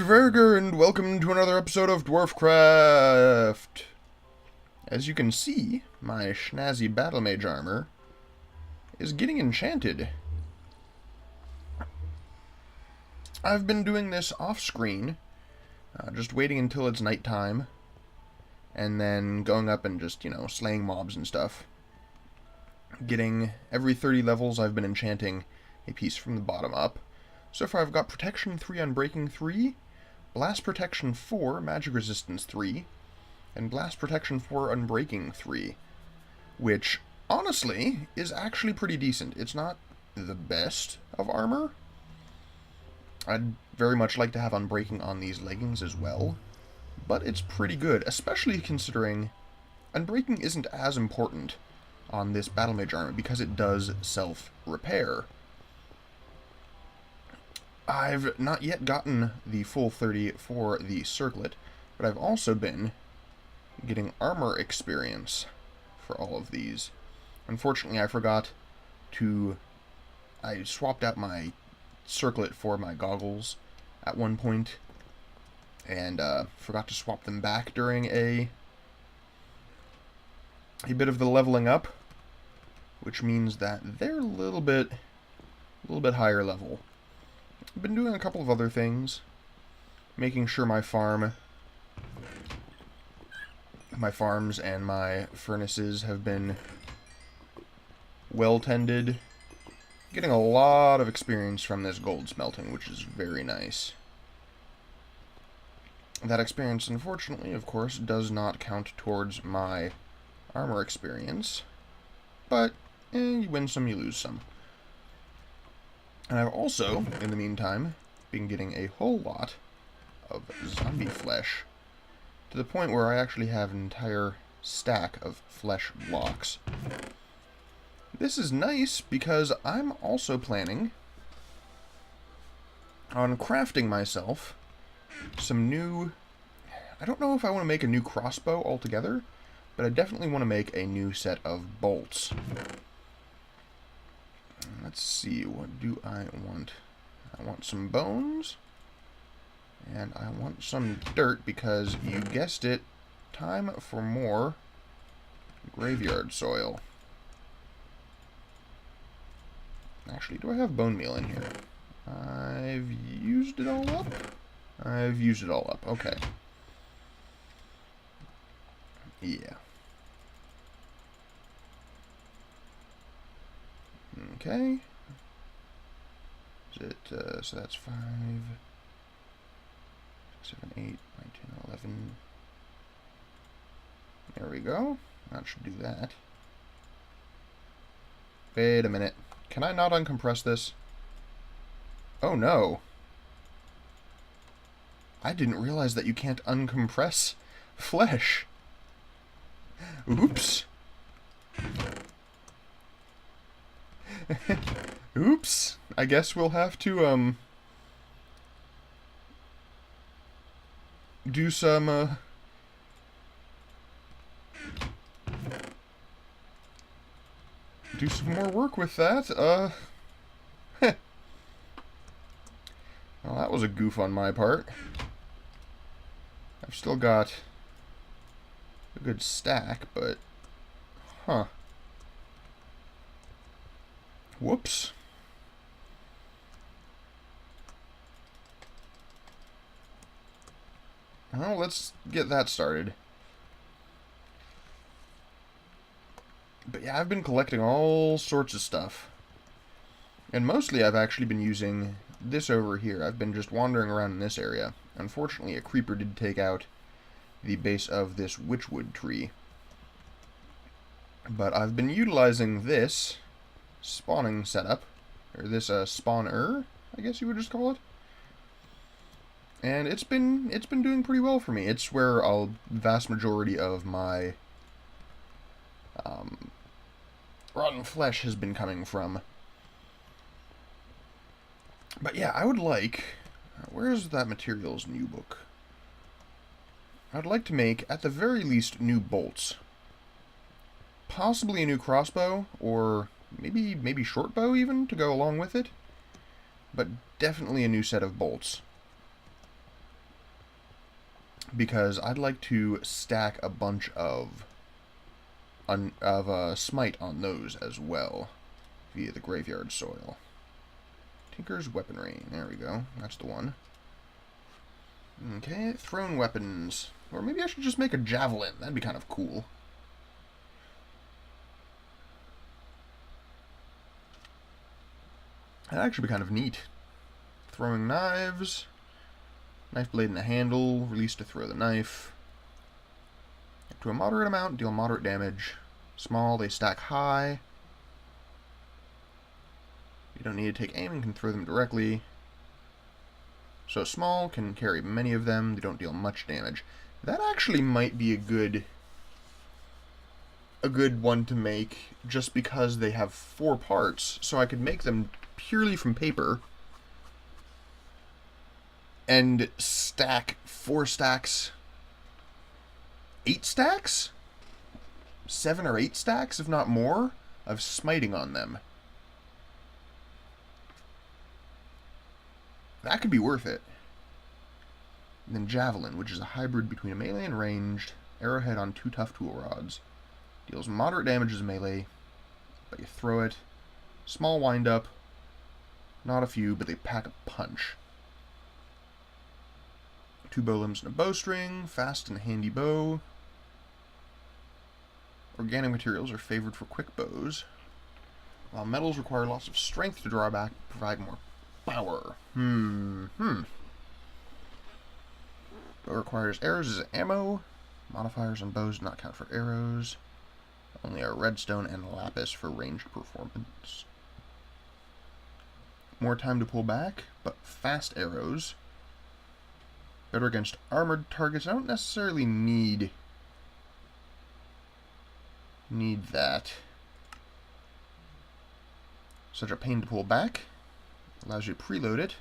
Verger, and welcome to another episode of Dwarfcraft. As you can see, my snazzy Battlemage Armour is getting enchanted. I've been doing this off-screen, just waiting until it's nighttime, and then going up and just, slaying mobs and stuff. Getting every 30 levels, I've been enchanting a piece from the bottom up. So far I've got Protection 3 Unbreaking 3, Blast Protection 4, Magic Resistance 3, and Blast Protection 4 Unbreaking 3, which, honestly, is actually pretty decent. It's not the best of armor. I'd very much like to have Unbreaking on these leggings as well, but it's pretty good, especially considering Unbreaking isn't as important on this Battlemage Armor because it does self-repair. I've not yet gotten the full 30 for the circlet, but I've also been getting armor experience for all of these. Unfortunately, I swapped out my circlet for my goggles at one point, and forgot to swap them back during a bit of the leveling up, which means that they're a little bit higher level. I've been doing a couple of other things, making sure my farms and my furnaces have been well tended. Getting a lot of experience from this gold smelting, which is very nice. That experience, unfortunately, of course, does not count towards my armor experience, but you win some, you lose some. And I've also, in the meantime, been getting a whole lot of zombie flesh, to the point where I actually have an entire stack of flesh blocks. This is nice because I'm also planning on crafting myself some new... I don't know if I want to make a new crossbow altogether, but I definitely want to make a new set of bolts. Let's see, what do I want? I want some bones, and I want some dirt because, you guessed it, time for more graveyard soil. Actually, do I have bone meal in here? I've used it all up? I've used it all up, okay. Yeah. Okay. Is it, so that's 5, 6, 7, 8, 9, 10, 11. There we go. That should do that. Wait a minute. Can I not uncompress this? Oh no. I didn't realize that you can't uncompress flesh. Oops. Oops. I guess we'll have to, do some, more work with that. Well, that was a goof on my part. I've still got a good stack, but... Huh. Whoops. Well, let's get that started. But yeah, I've been collecting all sorts of stuff. And mostly I've actually been using this over here. I've been just wandering around in this area. Unfortunately, a creeper did take out the base of this witchwood tree. But I've been utilizing this spawning setup, or this spawner, I guess you would just call it. And it's been doing pretty well for me. It's where a vast majority of my rotten flesh has been coming from. But yeah, I would like... where's that materials new book? I'd like to make, at the very least, new bolts. Possibly a new crossbow, or maybe short bow even, to go along with it. But definitely a new set of bolts. because I'd like to stack a bunch of smite on those as well via the graveyard soil. Tinker's weaponry. There we go. That's the one. Okay, thrown weapons. Or maybe I should just make a javelin. That'd be kind of cool. That'd actually be kind of neat. Throwing knives. Knife blade in the handle. Release to throw the knife. Up to a moderate amount, deal moderate damage. Small, they stack high. You don't need to take aim and can throw them directly. So small can carry many of them. They don't deal much damage. That actually might be a good one to make, just because they have 4 parts, so I could make them purely from paper and stack 4 stacks, 8 stacks, 7 or 8 stacks, if not more, of smiting on them. That could be worth it. And then Javelin, which is a hybrid between a melee and ranged arrowhead on 2 tough tool rods. Deals moderate damage as melee, but you throw it. Small wind-up. Not a few, but they pack a punch. 2 bow limbs and a bowstring. Fast and handy bow. Organic materials are favored for quick bows, while metals require lots of strength to draw back, provide more power. Bow requires arrows as ammo. Modifiers on bows do not count for arrows. Only are redstone and lapis for ranged performance. More time to pull back, but fast arrows. Better against armored targets. I don't necessarily need that. Such a pain to pull back. Allows you to preload it.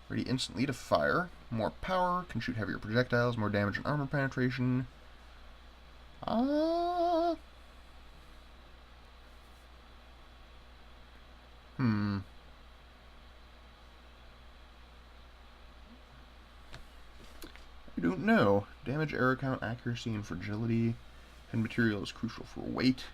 Ready instantly to fire. More power. Can shoot heavier projectiles. More damage and armor penetration. I don't know. Damage, arrow count, accuracy, and fragility. And material is crucial for weight.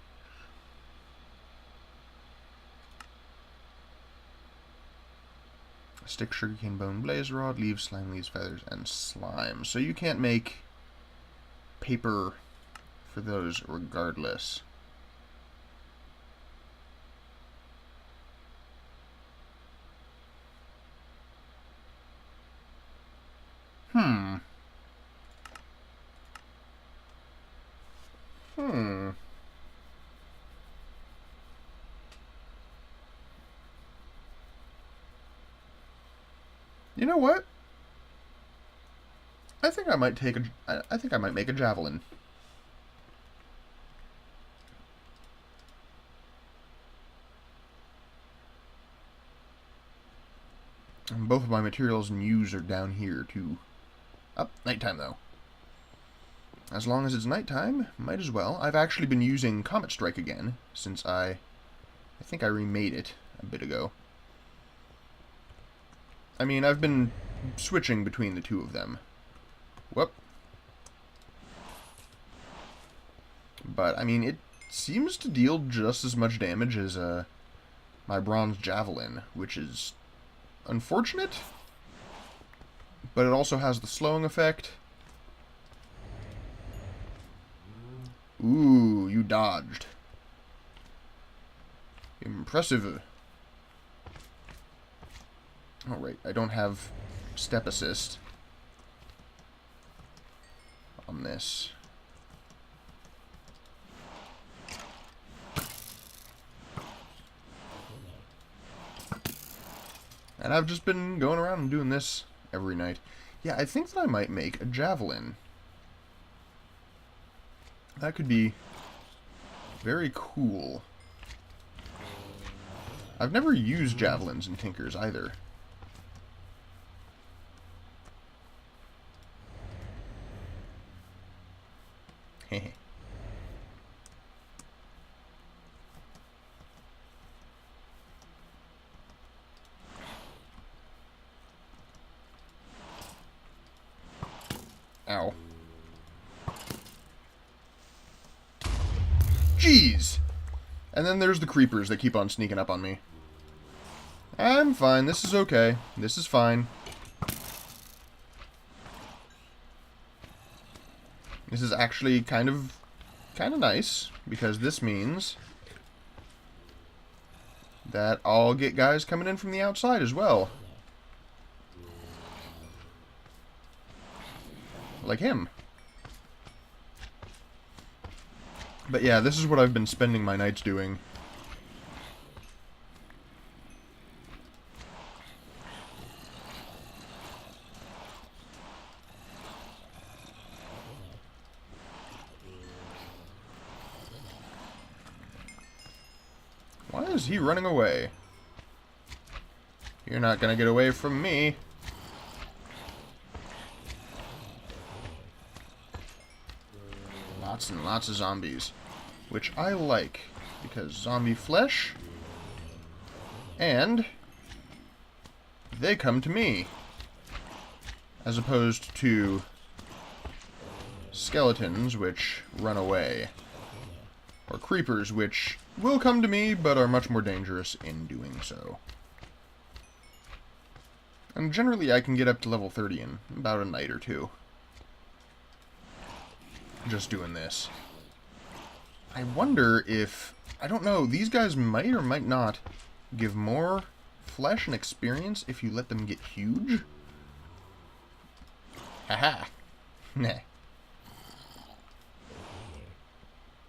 Stick, sugarcane, bone, blaze rod, leaves, slime, leaves, feathers, and slime. So you can't make paper for those regardless. You know what? I think I might make a javelin. And both of my materials and use are down here too. Nighttime though. As long as it's nighttime, might as well. I've actually been using Comet Strike again since I think I remade it a bit ago. I mean, I've been switching between the two of them. Whoop. But, I mean, it seems to deal just as much damage as my Bronze Javelin, which is unfortunate. But it also has the slowing effect. Ooh, you dodged. Impressive. Oh, right, I don't have step assist on this. And I've just been going around and doing this every night. Yeah, I think that I might make a javelin. That could be very cool. I've never used javelins in Tinkers either. Ow. Jeez! And then there's the creepers that keep on sneaking up on me. I'm fine. This is okay. This is fine. This is actually kind of nice, because this means that I'll get guys coming in from the outside as well. Like him. But yeah, this is what I've been spending my nights doing. Why is he running away? You're not gonna get away from me. Lots and lots of zombies. Which I like, because zombie flesh, and they come to me, as opposed to skeletons, which run away, or creepers, which will come to me, but are much more dangerous in doing so. And generally I can get up to level 30 in about a night or two. Just doing this. I wonder if, I don't know, these guys might or might not give more flesh and experience if you let them get huge. Haha. Nah.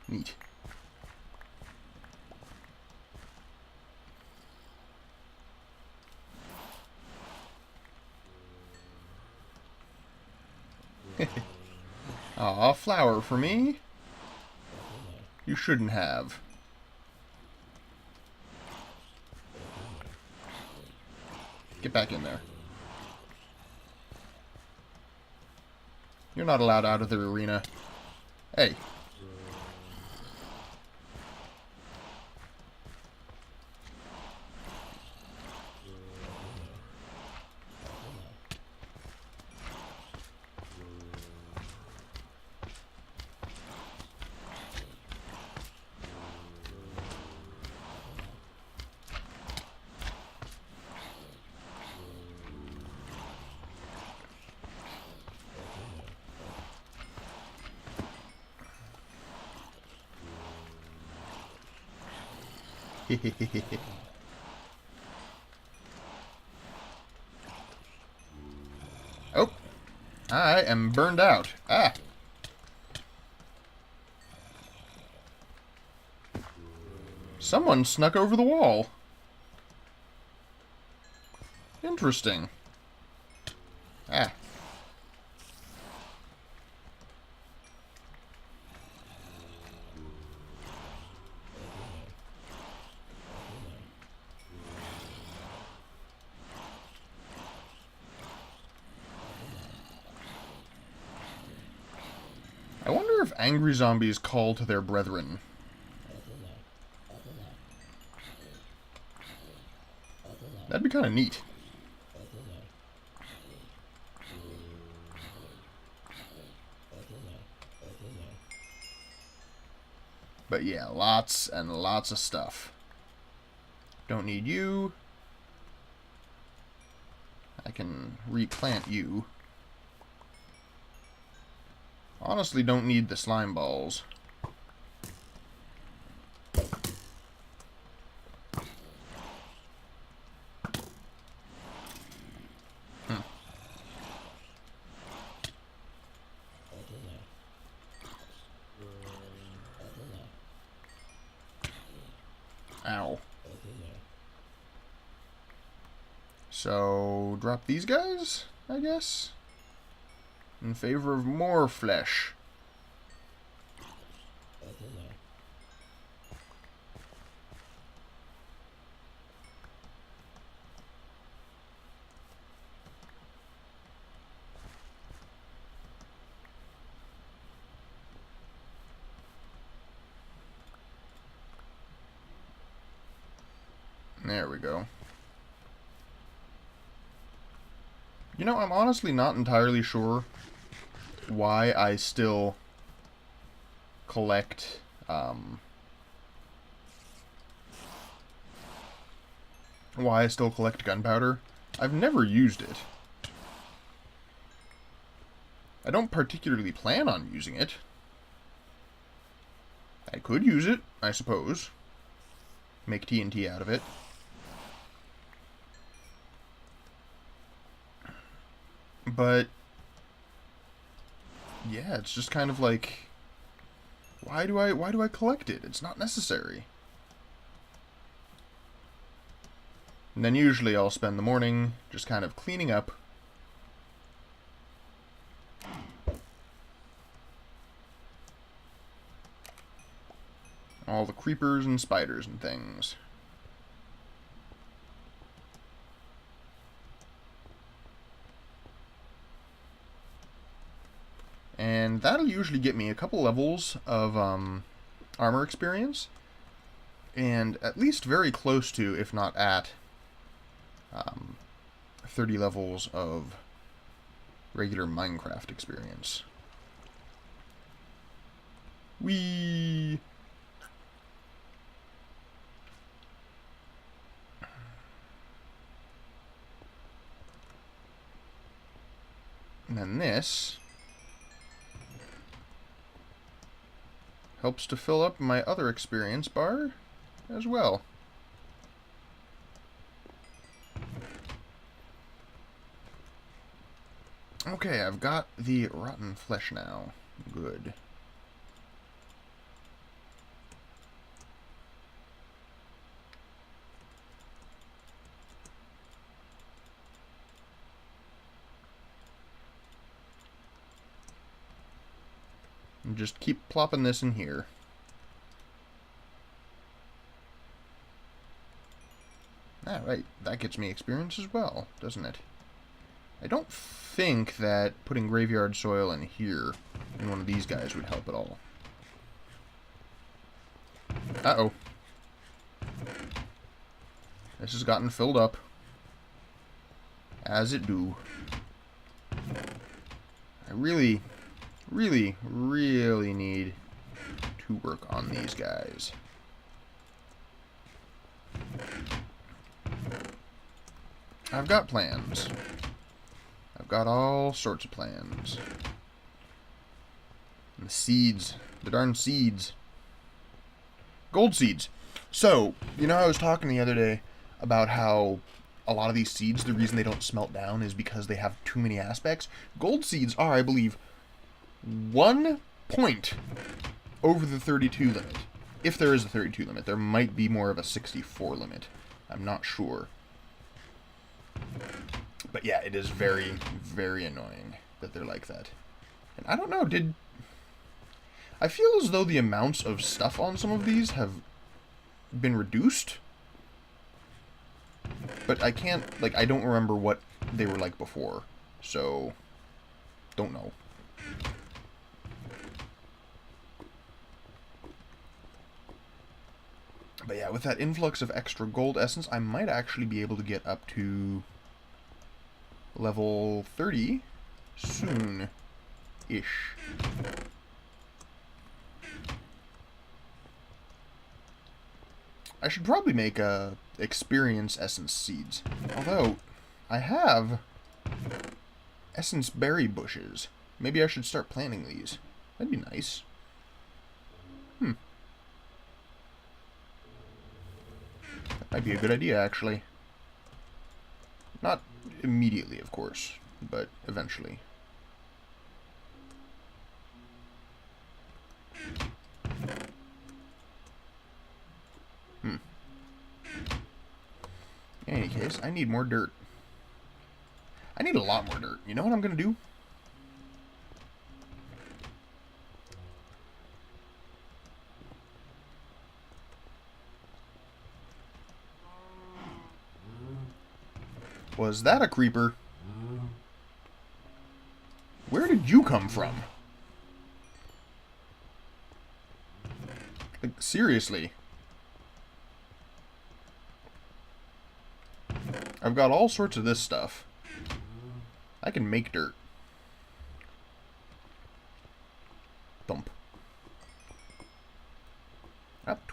Neat. Aw, flower for me? You shouldn't have. Get back in there. You're not allowed out of the arena. Hey. Oh, I am burned out. Ah. Someone snuck over the wall. Interesting. Ah. I wonder if angry zombies call to their brethren. That'd be kind of neat. But yeah, lots and lots of stuff. Don't need you. I can replant you. Honestly, don't need the slime balls. Ow. So, drop these guys, I guess? In favor of more flesh. There we go. You know, I'm honestly not entirely sure why I still collect gunpowder. I've never used it. I don't particularly plan on using it. I could use it, I suppose. Make TNT out of it. But yeah, it's just kind of like, why do I collect it? It's not necessary. And then usually I'll spend the morning just kind of cleaning up. All the creepers and spiders and things. And that'll usually get me a couple levels of armor experience. And at least very close to, if not at, 30 levels of regular Minecraft experience. Whee! And then this helps to fill up my other experience bar as well. Okay, I've got the rotten flesh now. Good. And just keep plopping this in here. Ah, right. That gets me experience as well, doesn't it? I don't think that putting graveyard soil in here, in one of these guys, would help at all. Uh-oh. This has gotten filled up. As it do. I really need to work on these guys. I've got plans. I've got all sorts of plans. And the seeds. The darn seeds. Gold seeds. So, you know, I was talking the other day about how a lot of these seeds, the reason they don't smelt down is because they have too many aspects. Gold seeds are, I believe, 1 point over the 32 limit. If there is a 32 limit. There might be more of a 64 limit. I'm not sure. But yeah, it is very, very annoying that they're like that. And I don't know, I feel as though the amounts of stuff on some of these have been reduced. But I can't, I don't remember what they were like before. So, don't know. But yeah, with that influx of extra gold essence, I might actually be able to get up to level 30 soon-ish. I should probably make experience essence seeds. Although, I have essence berry bushes. Maybe I should start planting these. That'd be nice. That might be a good idea, actually. Not immediately, of course, but eventually. In any case, I need more dirt. I need a lot more dirt. You know what I'm going to do? Was that a creeper? Where did you come from? Like, seriously. I've got all sorts of this stuff. I can make dirt.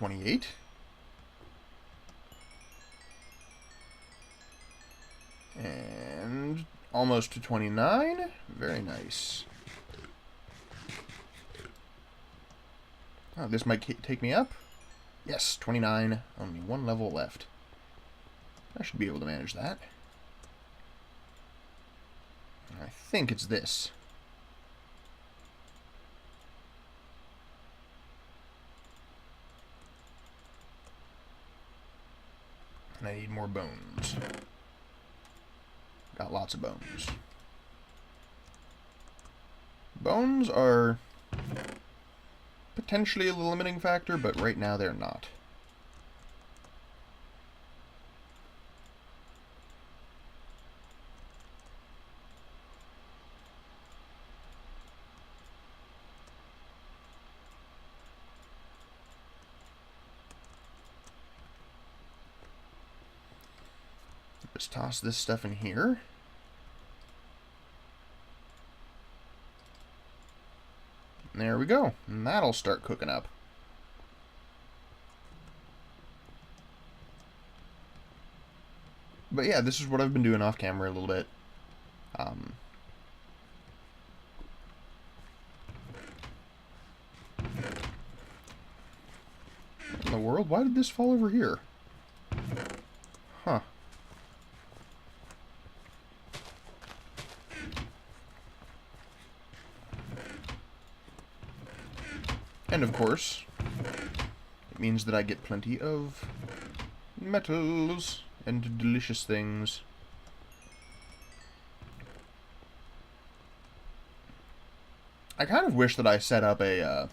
28. And almost to 29. Very nice. Oh, this might take me up. Yes, 29. Only one level left. I should be able to manage that. I think it's this. And I need more bones. Got lots of bones. Bones are potentially a limiting factor, but right now they're not. Just toss this stuff in here. And there we go. And that'll start cooking up. But yeah, this is what I've been doing off camera a little bit. What in the world? Why did this fall over here? Huh. And of course, it means that I get plenty of metals and delicious things. I kind of wish that I set up a,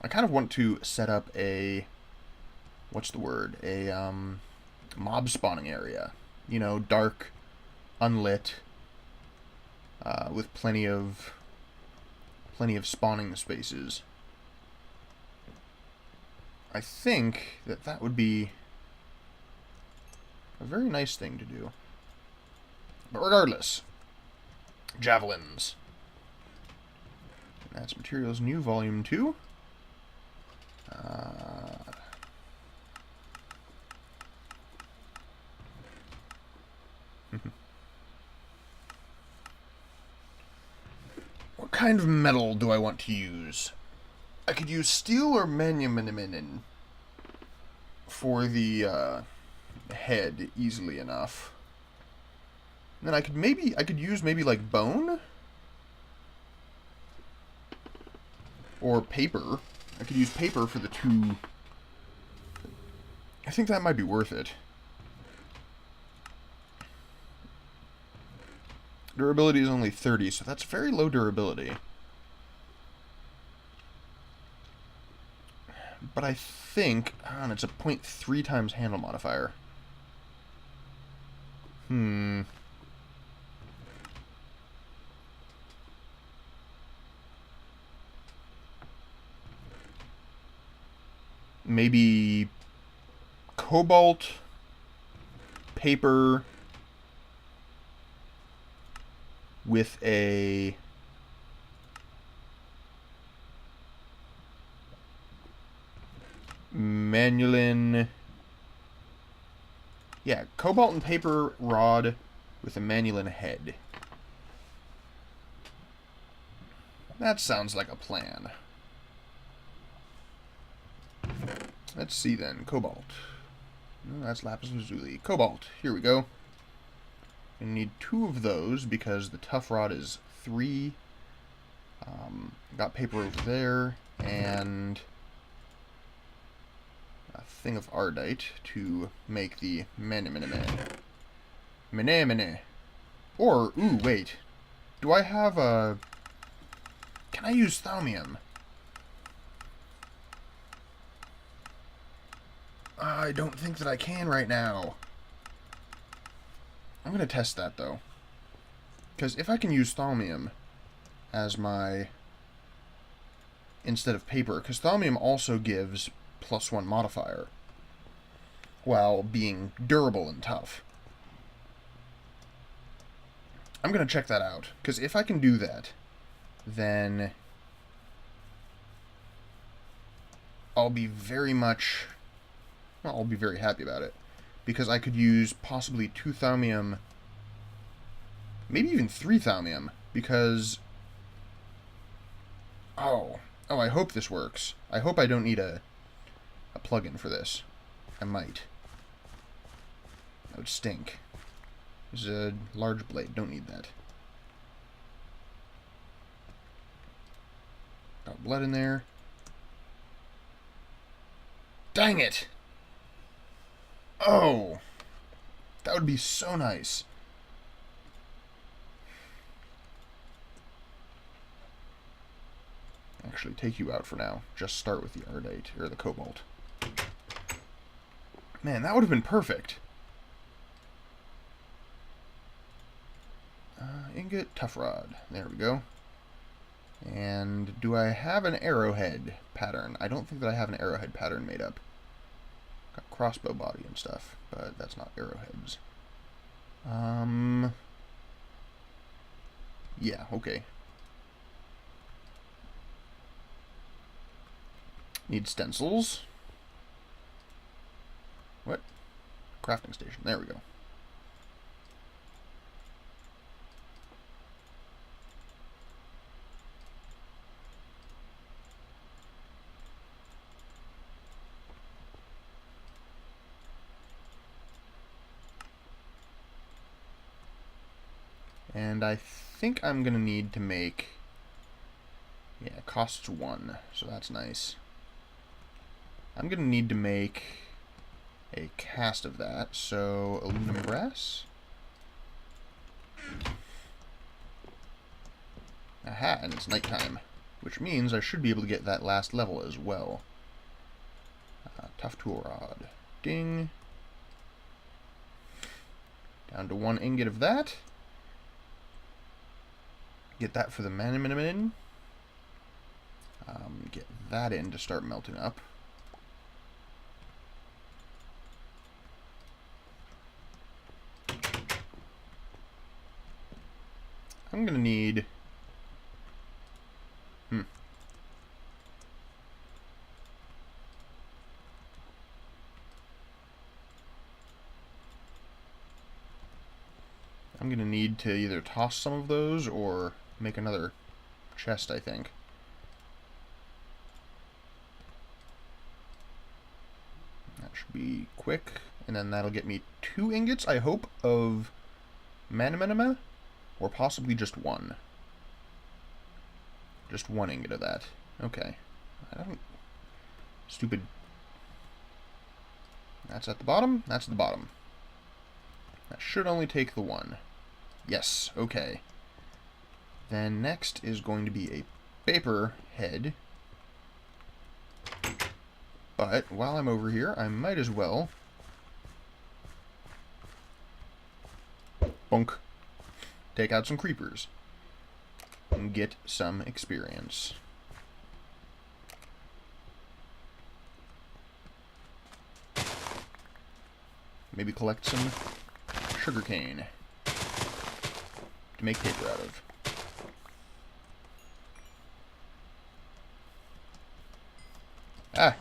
I kind of want to set up a, what's the word, a, mob spawning area. You know, dark, unlit, with plenty of spawning spaces. I think that that would be a very nice thing to do. But regardless, javelins. That's Materials New, Volume 2. What kind of metal do I want to use? I could use steel or manuminin for the head easily enough. And then I could use maybe like bone or paper. I could use paper for the two. I think that might be worth it. Durability is only 30, so that's very low durability. But I think, it's a 0.3 times handle modifier. Maybe cobalt, paper, with a manulin. Yeah, cobalt and paper rod with a manulin head. That sounds like a plan. Let's see then. Cobalt. No, that's lapis lazuli. Cobalt. Here we go. I need 2 of those because the tough rod is 3. Got paper over there, and a thing of ardite to make the mene. Or, ooh, wait. Do I have a... Can I use thaumium? I don't think that I can right now. I'm going to test that, though. Because if I can use thaumium as my... instead of paper, because thaumium also gives +1 modifier, while being durable and tough. I'm going to check that out, because if I can do that, then I'll be very much... Well, I'll be very happy about it. Because I could use possibly 2 thaumium, maybe even 3 thaumium, because... Oh, I hope this works. I hope I don't need a plugin for this. I might. That would stink. There's a large blade. Don't need that. Got blood in there. Dang it! Oh! That would be so nice. Actually, take you out for now. Just start with the Ardite, or the Cobalt. Man, that would have been perfect. Ingot, Tough Rod. There we go. And do I have an arrowhead pattern? I don't think that I have an arrowhead pattern made up. Got crossbow body and stuff, but that's not arrowheads. Yeah, okay. Need stencils. What? Crafting station. There we go. And I think I'm going to need to make... Yeah, it costs 1, so that's nice. I'm going to need to make a cast of that, so aluminum brass. Aha, and it's nighttime, which means I should be able to get that last level as well. Tough tool rod. Ding. Down to 1 ingot of that. Get that for the mana. Get that in to start melting up. I'm gonna need... I'm gonna need to either toss some of those or make another chest, I think. That should be quick, and then that'll get me 2 ingots, I hope, of mana, or possibly just 1. Just 1 ingot of that. Okay. I don't... Stupid. That's at the bottom? That's at the bottom. That should only take the 1. Yes, okay. Then next is going to be a paper head. But while I'm over here, I might as well... Bonk. Take out some creepers. And get some experience. Maybe collect some sugarcane to make paper out of. Ah!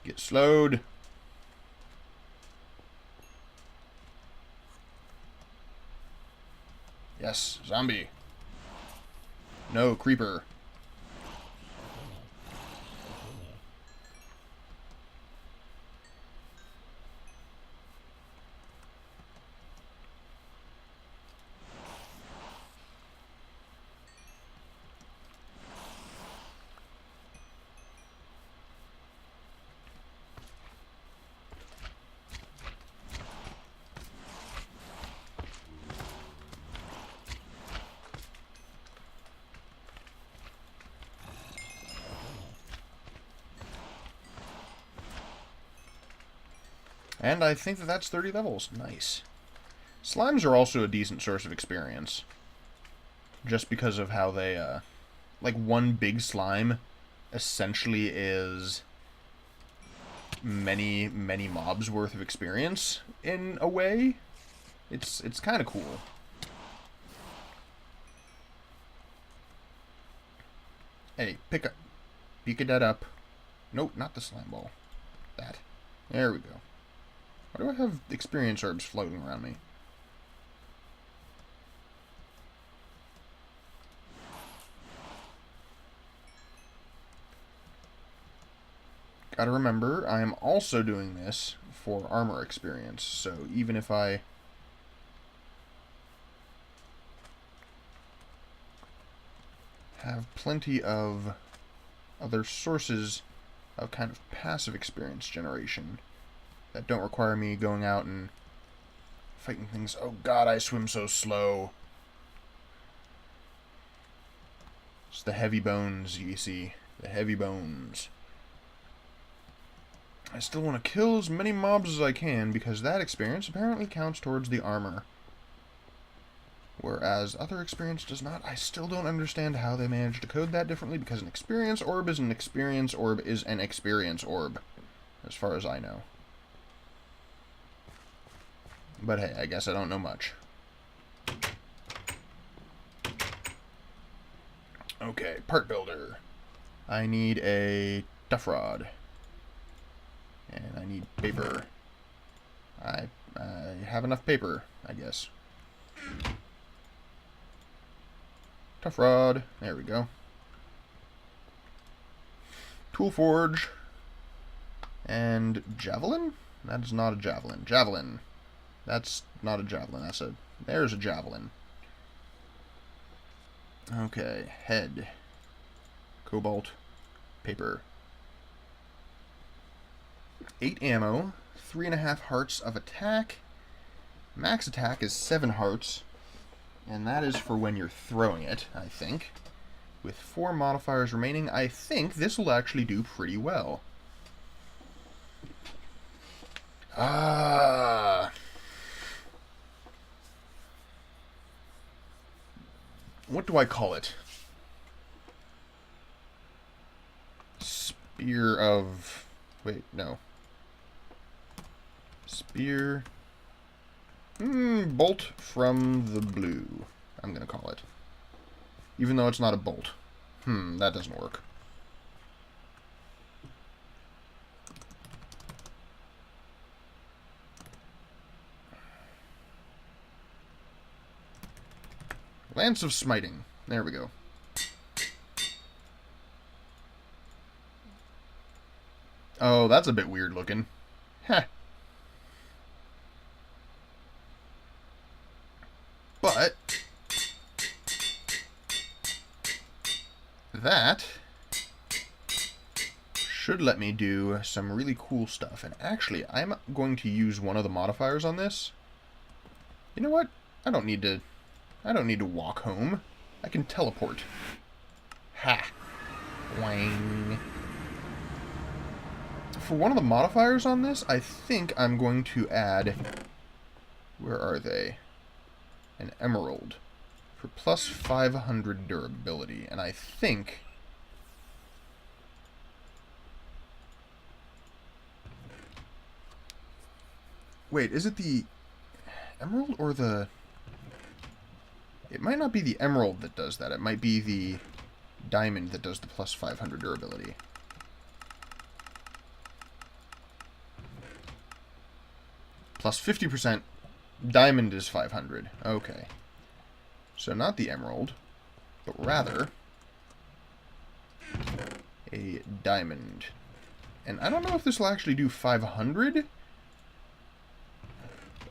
Get slowed. Yes, zombie. No, creeper. And I think that that's 30 levels. Nice. Slimes are also a decent source of experience. Just because of how they, like, one big slime essentially is many, many mobs worth of experience in a way. It's kind of cool. Hey, pick that up. Nope, not the slime ball. That. There we go. Why do I have experience herbs floating around me? Gotta remember, I am also doing this for armor experience, so even if I have plenty of other sources of kind of passive experience generation that don't require me going out and fighting things. Oh god, I swim so slow. It's the heavy bones, you see. The heavy bones. I still want to kill as many mobs as I can, because that experience apparently counts towards the armor. Whereas other experience does not. I still don't understand how they managed to code that differently, because an experience orb is an experience orb is an experience orb, as far as I know. But hey, I guess I don't know much. Okay, part builder. I need a tough rod. And I need paper. I have enough paper, I guess. Tough rod. There we go. Tool forge. And javelin? That is not a javelin. Javelin. That's not a javelin. That's a... There's a javelin. Okay. Head. Cobalt. Paper. 8 ammo. 3.5 hearts of attack. Max attack is 7 hearts. And that is for when you're throwing it, I think. With 4 modifiers remaining, I think this will actually do pretty well. What do I call it? Spear of... Wait, no. Spear... bolt from the blue, I'm going to call it. Even though it's not a bolt. That doesn't work. Lance of Smiting. There we go. Oh, that's a bit weird looking. Heh. But that should let me do some really cool stuff. And actually, I'm going to use one of the modifiers on this. You know what? I don't need to walk home. I can teleport. Ha. Wang. For one of the modifiers on this, I think I'm going to add... Where are they? An emerald for plus 500 durability, and I think wait, is it the emerald or the... It might not be the emerald that does that. It might be the diamond that does the plus 500 durability. Plus 50%. Diamond is 500. Okay. So not the emerald, but rather a diamond. And I don't know if this will actually do 500.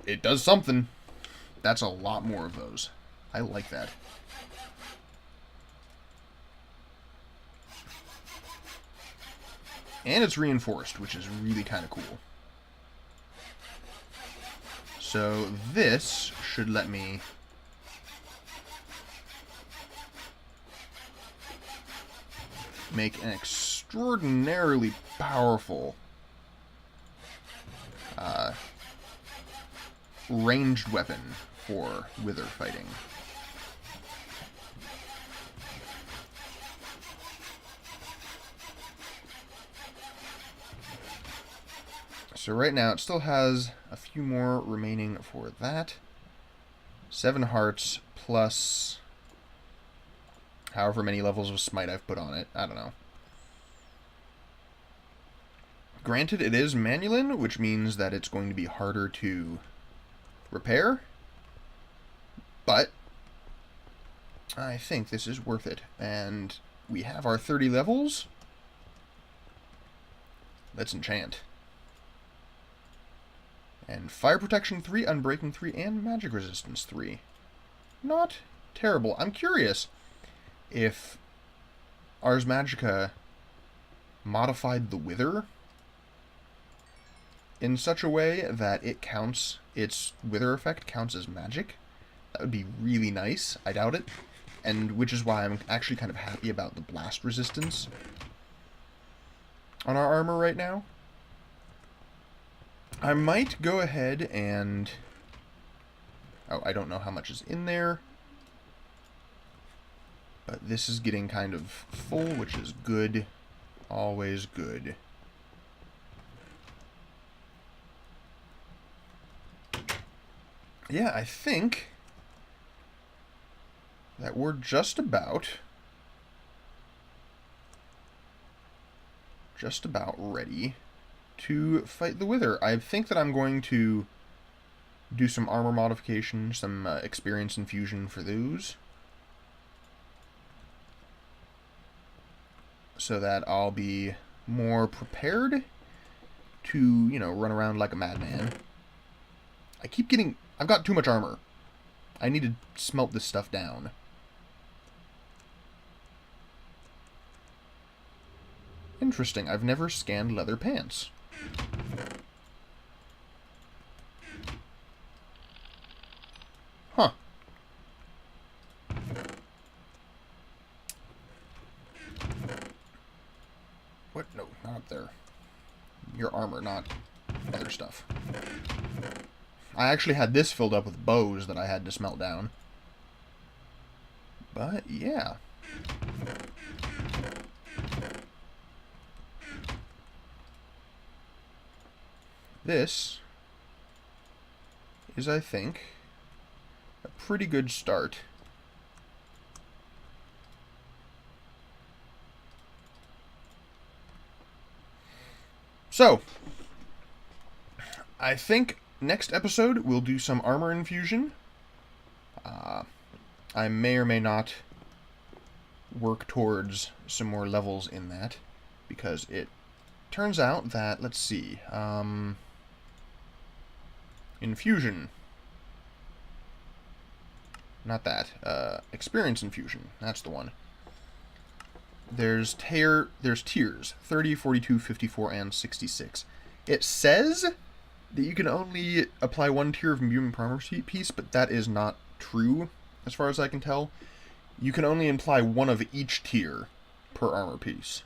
It does something. That's a lot more of those. I like that. And it's reinforced, which is really kind of cool. So this should let me make an extraordinarily powerful ranged weapon for wither fighting. So right now it still has a few more remaining for that. 7 hearts plus however many levels of smite I've put on it. I don't know. Granted, it is Manulin, which means that it's going to be harder to repair. But I think this is worth it. And we have our 30 levels. Let's enchant. And fire protection 3, unbreaking 3, and magic resistance 3. Not terrible. I'm curious if Ars Magica modified the Wither in such a way that it counts, its Wither effect counts as magic. That would be really nice. I doubt it. And which is why I'm actually kind of happy about the blast resistance on our armor right now. I might go ahead and... Oh, I don't know how much is in there. But this is getting kind of full, which is good. Always good. Yeah, I think that we're just about ready to fight the Wither. I think that I'm going to do some armor modification, some experience infusion for those, so that I'll be more prepared to, you know, run around like a madman. I've got too much armor. I need to smelt this stuff down. Interesting, I've never scanned leather pants. Huh. What? No, not up there. Your armor, not other stuff. I actually had this filled up with bows that I had to smelt down. But, yeah. This is, I think, a pretty good start. So, I think next episode we'll do some armor infusion. I may or may not work towards some more levels in that, because it turns out that, let's see, infusion. Not that. Experience infusion. That's the one. There's tiers. 30, 42, 54, and 66. It says that you can only apply one tier of Mutant Armor piece, but that is not true, as far as I can tell. You can only apply one of each tier per armor piece.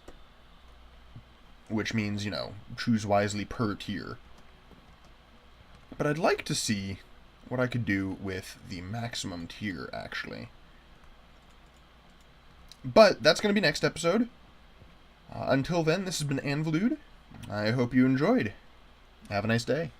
Which means, you know, choose wisely per tier. But I'd like to see what I could do with the maximum tier, actually. But that's going to be next episode. Until then, this has been Anvilude. I hope you enjoyed. Have a nice day.